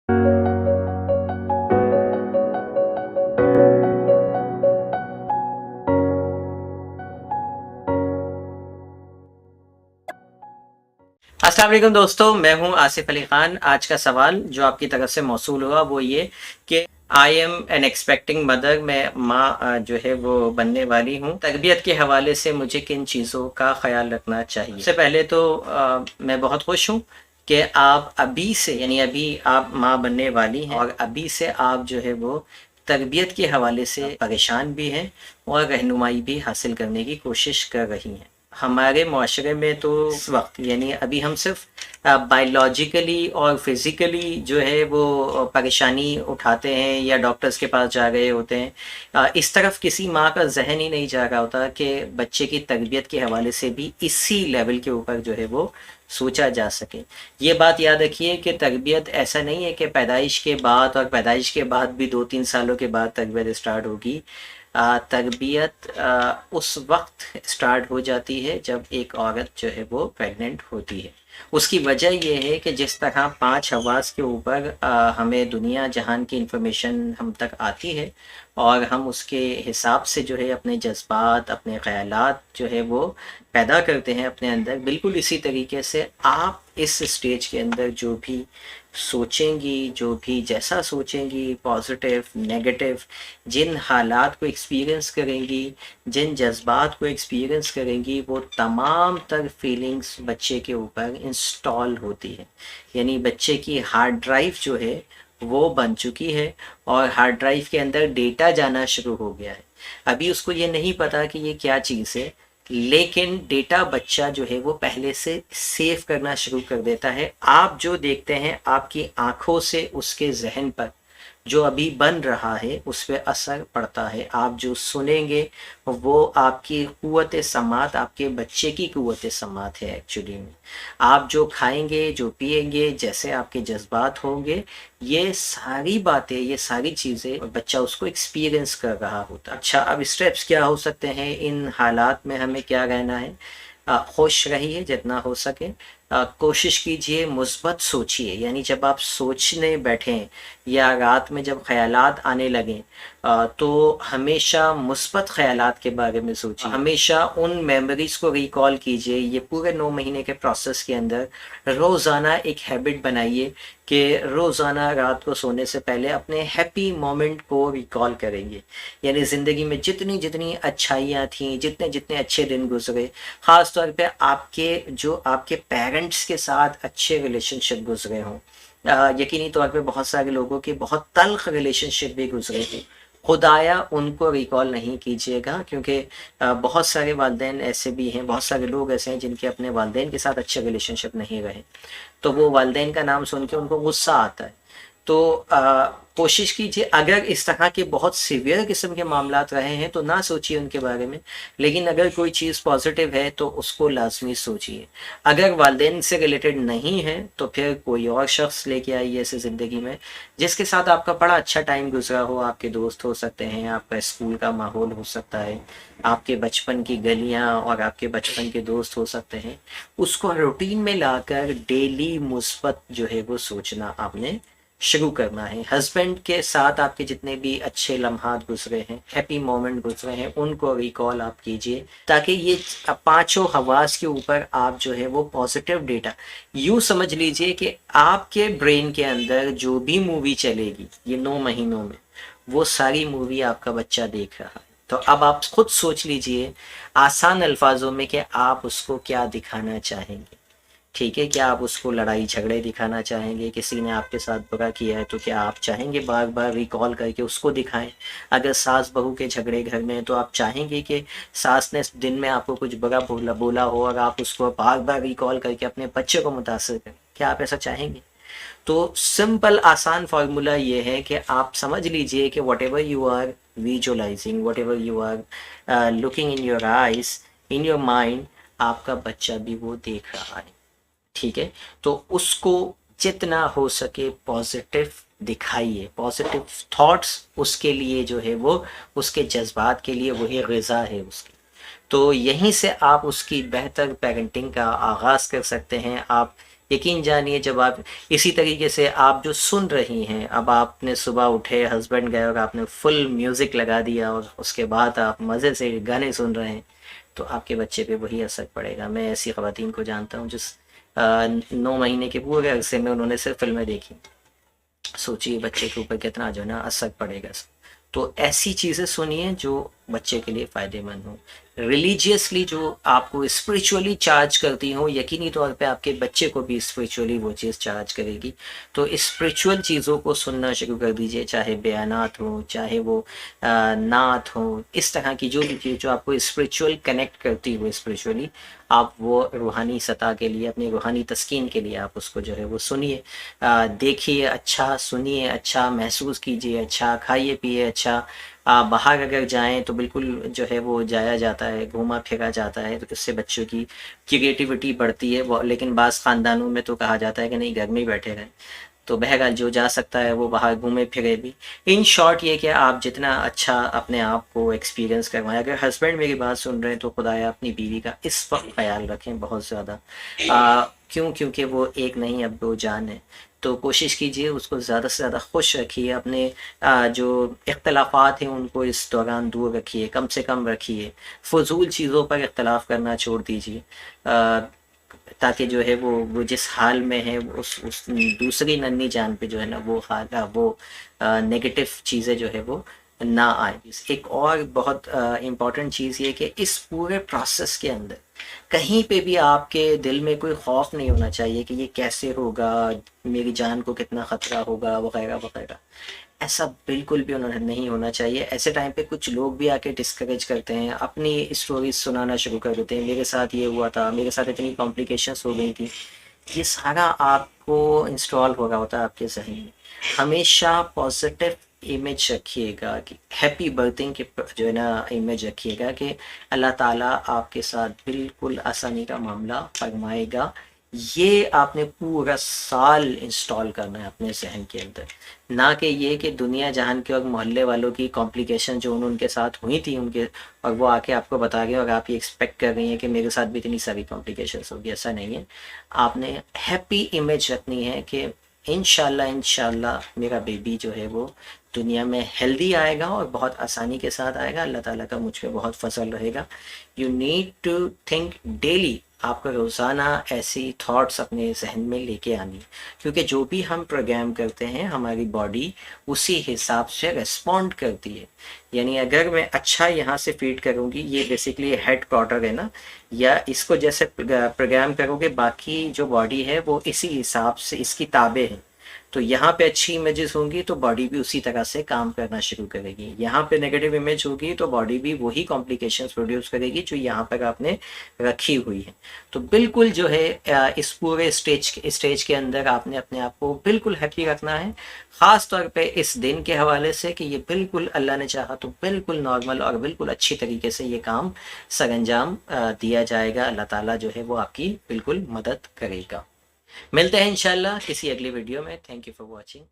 अस्सलाम वालेकुम दोस्तों, मैं हूं आसिफ अली खान। आज का सवाल जो आपकी तरफ से मौसूल हुआ वो ये कि I am an expecting mother, मैं माँ जो है वो बनने वाली हूँ। तरबियत के हवाले से मुझे किन चीज़ों का ख्याल रखना चाहिए? सबसे पहले तो मैं बहुत खुश हूँ कि आप अभी से, यानी अभी आप माँ बनने वाली हैं और अभी से आप जो है वो तरबियत के हवाले से परेशान भी हैं और रहनुमाई भी हासिल करने की कोशिश कर रही हैं। हमारे माशरे में तो इस वक्त, यानी अभी हम सिर्फ बायोलॉजिकली और फिज़िकली जो है वो परेशानी उठाते हैं या डॉक्टर्स के पास जा रहे होते हैं। इस तरफ किसी माँ का जहन ही नहीं जा रहा होता कि बच्चे की तरबियत के हवाले से भी इसी लेवल के ऊपर जो है वो सोचा जा सके। ये बात याद रखिए कि तरबियत ऐसा नहीं है कि पैदाइश के बाद, और पैदाइश के बाद भी 2-3 सालों के बाद तरबियत स्टार्ट होगी। तरबियत उस वक्त स्टार्ट हो जाती है जब एक औरत जो है वो प्रेग्नेंट होती है। उसकी वजह यह है कि जिस तरह 5 हवास के ऊपर हमें दुनिया जहान की इंफॉर्मेशन हम तक आती है और हम उसके हिसाब से जो है अपने जज्बात, अपने ख़यालात जो है वो पैदा करते हैं अपने अंदर, बिल्कुल इसी तरीके से आप इस स्टेज के अंदर जो भी सोचेंगी, जो भी जैसा सोचेंगी, पॉजिटिव, नेगेटिव, जिन हालात को एक्सपीरियंस करेंगी, जिन जज्बात को एक्सपीरियंस करेंगी, वो तमाम तर फीलिंग्स बच्चे के ऊपर इंस्टॉल होती है। यानी बच्चे की हार्ड ड्राइव जो है वो बन चुकी है और हार्ड ड्राइव के अंदर डेटा जाना शुरू हो गया है। अभी उसको ये नहीं पता कि ये क्या चीज़ है, लेकिन डेटा बच्चा जो है वो पहले से सेव करना शुरू कर देता है। आप जो देखते हैं आपकी आंखों से उसके जहन पर जो अभी बन रहा है उस पर असर पड़ता है। आप जो सुनेंगे वो आपकी क़ुव्वत समात, आपके बच्चे की क़ुव्वत समात है एक्चुअली में। आप जो खाएंगे, जो पिएंगे, जैसे आपके जज्बात होंगे, ये सारी बातें, ये सारी चीज़ें बच्चा उसको एक्सपीरियंस कर रहा होता है। अच्छा, अब स्टेप्स क्या हो सकते हैं? इन हालात में हमें क्या रहना है? खुश रहिए जितना हो सके। कोशिश कीजिए मुस्बत सोचिए, यानी जब आप सोचने बैठें या रात में जब ख्यालात आने लगें तो हमेशा मुस्बत ख्यालात के बारे में सोचिए। हमेशा उन मेमोरीज़ को रिकॉल कीजिए। ये पूरे 9 महीने के प्रोसेस के अंदर रोज़ाना एक हैबिट बनाइए कि रोज़ाना रात को सोने से पहले अपने हैप्पी मोमेंट को रिकॉल करेंगे। यानी ज़िंदगी में जितनी जितनी अच्छाइयाँ थीं, जितने जितने अच्छे दिन गुजरे, ख़ास तौर पे आपके पेरेंट्स के साथ अच्छे रिलेशनशिप गुजरे हों। यकीनी तौर पे बहुत सारे लोगों के बहुत तल्ख रिलेशनशिप भी गुजरे थे, खुदाया उनको रिकॉल नहीं कीजिएगा, क्योंकि बहुत सारे वालिदैन ऐसे भी हैं, बहुत सारे लोग ऐसे हैं जिनके अपने वालिदैन के साथ अच्छे रिलेशनशिप नहीं रहे, तो वो वालिदैन का नाम सुन के उनको गुस्सा आता है। तो कोशिश कीजिए, अगर इस तरह के बहुत सीवियर किस्म के मामलात रहे हैं तो ना सोचिए उनके बारे में, लेकिन अगर कोई चीज़ पॉजिटिव है तो उसको लाजमी सोचिए। अगर वालिदैन से रिलेटेड नहीं है तो फिर कोई और शख्स लेके आइए ऐसे ज़िंदगी में जिसके साथ आपका बड़ा अच्छा टाइम गुजरा हो। आपके दोस्त हो सकते हैं, आपका स्कूल का माहौल हो सकता है, आपके बचपन की गलियां और आपके बचपन के दोस्त हो सकते हैं। उसको रूटीन में लाकर डेली मुस्बत जो है वो सोचना आपने शुरू करना है। हस्बैंड के साथ आपके जितने भी अच्छे लम्हात गुजरे हैं, हैप्पी मोमेंट गुजरे हैं, उनको रिकॉल आप कीजिए, ताकि ये 5 हवास के ऊपर आप जो है वो पॉजिटिव डेटा, यूँ समझ लीजिए कि आपके ब्रेन के अंदर जो भी मूवी चलेगी ये 9 महीनों में, वो सारी मूवी आपका बच्चा देख रहा है। तो अब आप खुद सोच लीजिए आसान अल्फाजों में कि आप उसको क्या दिखाना चाहेंगे। ठीक है, क्या आप उसको लड़ाई झगड़े दिखाना चाहेंगे? किसी ने आपके साथ बुरा किया है तो क्या आप चाहेंगे बार बार रिकॉल करके उसको दिखाएं? अगर सास बहू के झगड़े घर में तो आप चाहेंगे कि सास ने दिन में आपको कुछ बुरा बोला हो और आप उसको बार बार रिकॉल करके अपने बच्चे को मुतासर करें? क्या आप ऐसा चाहेंगे? तो सिंपल आसान फार्मूला ये है कि आप समझ लीजिए कि whatever you are visualising, whatever you are looking in your eyes, in your mind, आपका बच्चा भी वो देख रहा है। ठीक है, तो उसको जितना हो सके पॉजिटिव दिखाइए। पॉजिटिव थॉट्स उसके लिए जो है वो, उसके जज्बात के लिए वही ग़िज़ा है उसकी। तो यहीं से आप उसकी बेहतर पेरेंटिंग का आगाज़ कर सकते हैं। आप یقین جانیے جب آپ اسی طریقے سے آپ جو سن رہی ہیں، اب آپ نے صبح اٹھے، ہسبینڈ گئے اور آپ نے فل میوزک لگا دیا اور اس کے بعد آپ مزے سے گانے سن رہے ہیں، تو آپ کے بچے پہ وہی اثر پڑے گا۔ میں ایسی خواتین کو جانتا ہوں جس 9 مہینے کے پورے عرصے میں انہوں نے صرف فلمیں دیکھی، سوچیے بچے کے اوپر کتنا جو ہے نا اثر پڑے گا۔ تو ایسی چیزیں سنیے جو بچے کے لیے فائدے مند ہوں، ریلیجیسلی جو آپ کو اسپریچولی چارج کرتی ہوں، یقینی طور پہ آپ کے بچے کو بھی اسپریچولی وہ چیز چارج کرے گی۔ تو اسپریچول چیزوں کو سننا شروع کر دیجئے، چاہے بیانات ہوں، چاہے وہ نعت ہوں، اس طرح کی جو بھی چیز جو آپ کو اسپریچول کنیکٹ کرتی ہو اسپریچولی، آپ وہ روحانی سطح کے لیے، اپنی روحانی تسکین کے لیے آپ اس کو جو ہے وہ سنیے، دیکھیے اچھا، سنیے اچھا، محسوس کیجیے اچھا، کھائیے پیے اچھا۔ باہر اگر جائیں تو بالکل جو ہے وہ جایا جاتا ہے، گھوما پھرا جاتا ہے، تو اس سے بچوں کی کریٹیوٹی بڑھتی ہے، لیکن بعض خاندانوں میں تو کہا جاتا ہے کہ نہیں گھر میں ہی بیٹھے رہیں۔ تو بہرحال جو جا سکتا ہے وہ باہر گھومے پھرے بھی۔ ان شارٹ یہ کہ آپ جتنا اچھا اپنے آپ کو ایکسپیرینس کروائیں۔ اگر ہسبینڈ میری بات سن رہے ہیں تو خدایا اپنی بیوی کا اس وقت خیال رکھیں بہت زیادہ، کیونکہ وہ ایک نہیں اب 2 جان ہے۔ تو کوشش کیجئے اس کو زیادہ سے زیادہ خوش رکھیے، اپنے جو اختلافات ہیں ان کو اس دوران دور رکھیے، کم سے کم رکھیے، فضول چیزوں پر اختلاف کرنا چھوڑ دیجیے، تاکہ جو ہے وہ جس حال میں ہے اس دوسری ننھی جان پہ جو ہے نا وہ حال وہ نیگیٹو چیزیں جو ہے وہ نہ آئیں۔ ایک اور بہت امپورٹنٹ چیز یہ کہ اس پورے پروسیس کے اندر کہیں پہ بھی آپ کے دل میں کوئی خوف نہیں ہونا چاہیے کہ یہ کیسے ہوگا، میری جان کو کتنا خطرہ ہوگا وغیرہ وغیرہ، ایسا بالکل بھی انہوں نے نہیں ہونا چاہیے۔ ایسے ٹائم پہ کچھ لوگ بھی آ کے ڈسکریج کرتے ہیں، اپنی اسٹوریز سنانا شروع کر دیتے ہیں، میرے ساتھ یہ ہوا تھا، میرے ساتھ اتنی کمپلیکیشنس ہو گئی تھی۔ یہ سارا آپ کو انسٹال ہو رہا ہوتا ہے آپ کے ذہن میں۔ ہمیشہ پازیٹیو امیج رکھیے گا، کہ ہیپی برتھنگ کے جو ہے نا امیج رکھیے گا کہ اللہ تعالیٰ آپ کے ساتھ بالکل آسانی کا معاملہ فرمائے گا۔ یہ آپ نے پورا سال انسٹال کرنا ہے اپنے ذہن کے اندر، نہ کہ یہ کہ دنیا جہان کے اور محلے والوں کی کمپلیکیشن جو ان کے ساتھ ہوئی تھی ان کے، اور وہ آ کے آپ کو بتا گئے اور آپ یہ ایکسپیکٹ کر رہی ہیں کہ میرے ساتھ بھی اتنی ساری کمپلیکیشنس ہوگی۔ ایسا نہیں ہے، آپ نے ہیپی امیج رکھنی ہے کہ انشاءاللہ میرا بیبی جو ہے وہ دنیا میں ہیلدی آئے گا اور بہت آسانی کے ساتھ آئے گا، اللہ تعالیٰ کا مجھ پہ بہت فضل رہے گا۔ You need to think daily, آپ کو روزانہ ایسی تھاٹس اپنے ذہن میں لے کے آنی، کیونکہ جو بھی ہم پروگرام کرتے ہیں ہماری باڈی اسی حساب سے ریسپونڈ کرتی ہے۔ یعنی اگر میں اچھا یہاں سے فیڈ کروں گی، یہ بیسیکلی ہیڈ کوارٹر ہے نا، یا اس کو جیسے پروگرام کرو گے باقی جو باڈی ہے وہ اسی حساب سے اس کی تابع ہے۔ تو یہاں پہ اچھی امیجز ہوں گی تو باڈی بھی اسی طرح سے کام کرنا شروع کرے گی، یہاں پہ نیگیٹو امیج ہوگی تو باڈی بھی وہی کمپلیکیشنز پروڈیوس کرے گی جو یہاں پر آپ نے رکھی ہوئی ہے۔ تو بالکل جو ہے اس پورے اسٹیج کے اندر آپ نے اپنے آپ کو بالکل ہیپی رکھنا ہے، خاص طور پہ اس دن کے حوالے سے کہ یہ بالکل اللہ نے چاہا تو بالکل نارمل اور بالکل اچھی طریقے سے یہ کام سر انجام دیا جائے گا۔ اللہ تعالیٰ جو ہے وہ آپ کی بالکل مدد کرے گا۔ ملتے ہیں انشاءاللہ کسی اگلی ویڈیو میں۔ Thank you for watching.